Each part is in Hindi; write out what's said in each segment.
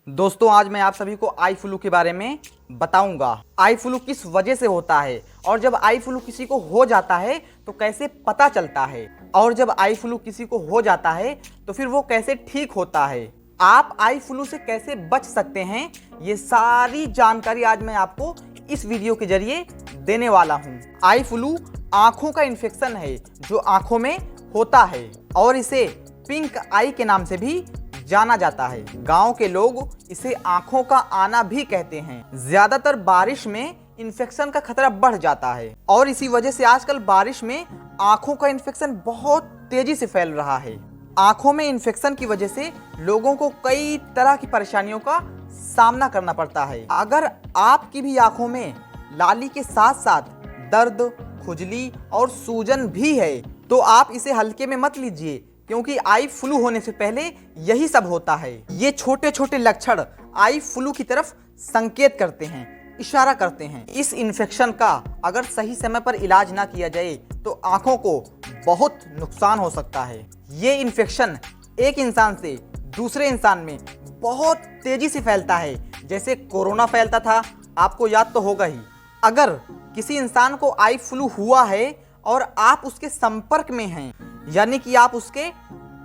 दोस्तों आज मैं आप सभी को आई फ्लू के बारे में बताऊंगा। आई फ्लू किस वजह से होता है और जब आई फ्लू किसी को हो जाता है तो कैसे पता चलता है, और जब आई फ्लू किसी को हो जाता है तो फिर वो कैसे ठीक होता है, आप आई फ्लू से कैसे बच सकते हैं, ये सारी जानकारी आज मैं आपको इस वीडियो के जरिए देने वाला हूं। आई फ्लू आंखों का इन्फेक्शन है जो आंखों में होता है और इसे पिंक आई के नाम से भी जाना जाता है। गांव के लोग इसे आंखों का आना भी कहते हैं। ज्यादातर बारिश में इन्फेक्शन का खतरा बढ़ जाता है और इसी वजह से आजकल बारिश में आंखों का इन्फेक्शन बहुत तेजी से फैल रहा है। आंखों में इन्फेक्शन की वजह से लोगों को कई तरह की परेशानियों का सामना करना पड़ता है। अगर आपकी भी आंखों में लाली के साथ साथ दर्द, खुजली और सूजन भी है तो आप इसे हल्के में मत लीजिए, क्योंकि आई फ्लू होने से पहले यही सब होता है। ये छोटे छोटे लक्षण आई फ्लू की तरफ संकेत करते हैं, इशारा करते हैं। इस इन्फेक्शन का अगर सही समय पर इलाज ना किया जाए तो आंखों को बहुत नुकसान हो सकता है। ये इन्फेक्शन एक इंसान से दूसरे इंसान में बहुत तेजी से फैलता है, जैसे कोरोना फैलता था, आपको याद तो होगा ही। अगर किसी इंसान को आई फ्लू हुआ है और आप उसके संपर्क में हैं, यानी कि आप उसके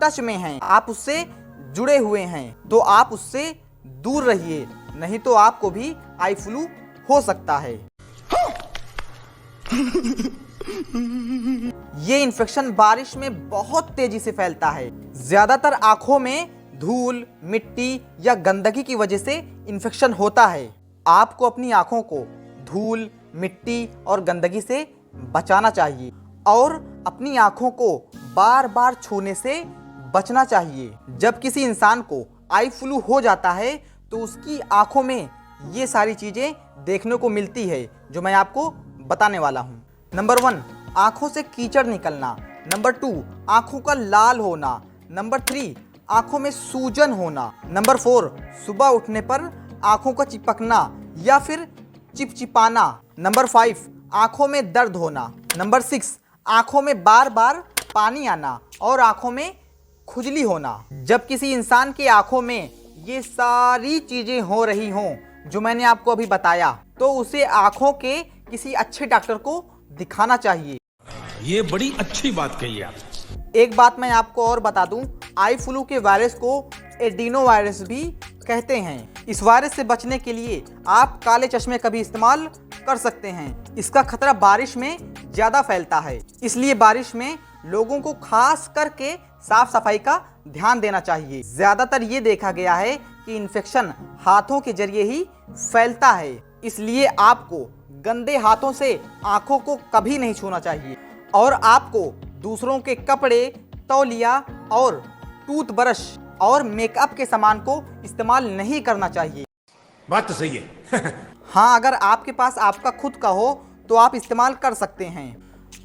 टच में हैं, आप उससे जुड़े हुए हैं, तो आप उससे दूर रहिए, नहीं तो आपको भी आई फ्लू हो सकता है। ये इन्फेक्शन बारिश में बहुत तेजी से फैलता है। ज्यादातर आंखों में धूल, मिट्टी या गंदगी की वजह से इन्फेक्शन होता है। आपको अपनी आंखों को धूल, मिट्टी और गंदगी से बचाना चाहिए और अपनी आंखों को बार बार छूने से बचना चाहिए। जब किसी इंसान को आई फ्लू हो जाता है तो उसकी आंखों में ये सारी चीजें देखने को मिलती है जो मैं आपको बताने वाला हूँ। नंबर 1, आंखों से कीचड़ निकलना। नंबर 2, आंखों का लाल होना। नंबर 3, आंखों में सूजन होना। नंबर 4, सुबह उठने पर आंखों का चिपकना या फिर चिपचिपाना। नंबर 5, आंखों में दर्द होना। नंबर 6, आंखों में बार बार पानी आना और आंखों में खुजली होना। जब किसी इंसान की आंखों में ये सारी चीजें हो रही हों जो मैंने आपको अभी बताया, तो उसे आंखों के किसी अच्छे डॉक्टर को दिखाना चाहिए। ये बड़ी अच्छी बात कही आप। एक बात मैं आपको और बता दूं, आई फ्लू के वायरस को एडिनो वायरस भी कहते हैं। इस वायरस से बचने के लिए आप काले चश्मे का भी इस्तेमाल कर सकते हैं। इसका खतरा बारिश में ज्यादा फैलता है, इसलिए बारिश में लोगों को खास करके साफ सफाई का ध्यान देना चाहिए। ज्यादातर ये देखा गया है कि इन्फेक्शन हाथों के जरिए ही फैलता है, इसलिए आपको गंदे हाथों से आंखों को कभी नहीं छूना चाहिए और आपको दूसरों के कपड़े, तौलिया और टूथब्रश और मेकअप के सामान को इस्तेमाल नहीं करना चाहिए। बात तो सही है। हाँ, अगर आपके पास आपका खुद का हो तो आप इस्तेमाल कर सकते हैं।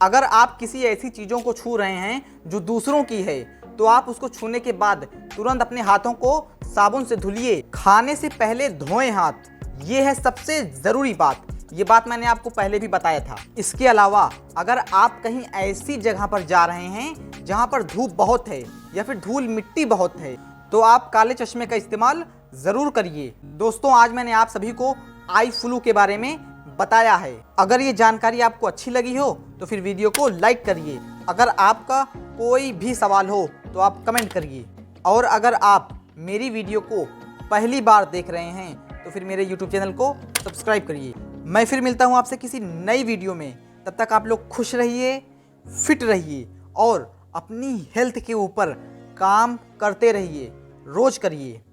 अगर आप किसी ऐसी चीज़ों को छू रहे हैं जो दूसरों की है तो आप उसको छूने के बाद तुरंत अपने हाथों को साबुन से धुलिए। खाने से पहले धोएं हाथ, ये है सबसे ज़रूरी बात। ये बात मैंने आपको पहले भी बताया था। इसके अलावा अगर आप कहीं ऐसी जगह पर जा रहे हैं जहाँ पर धूप बहुत है या फिर धूल मिट्टी बहुत है तो आप काले चश्मे का इस्तेमाल ज़रूर करिए। दोस्तों आज मैंने आप सभी को आई फ्लू के बारे में बताया है। अगर ये जानकारी आपको अच्छी लगी हो तो फिर वीडियो को लाइक करिए। अगर आपका कोई भी सवाल हो तो आप कमेंट करिए और अगर आप मेरी वीडियो को पहली बार देख रहे हैं तो फिर मेरे YouTube चैनल को सब्सक्राइब करिए। मैं फिर मिलता हूँ आपसे किसी नई वीडियो में। तब तक आप लोग खुश रहिए, फिट रहिए और अपनी हेल्थ के ऊपर काम करते रहिए, रोज करिए।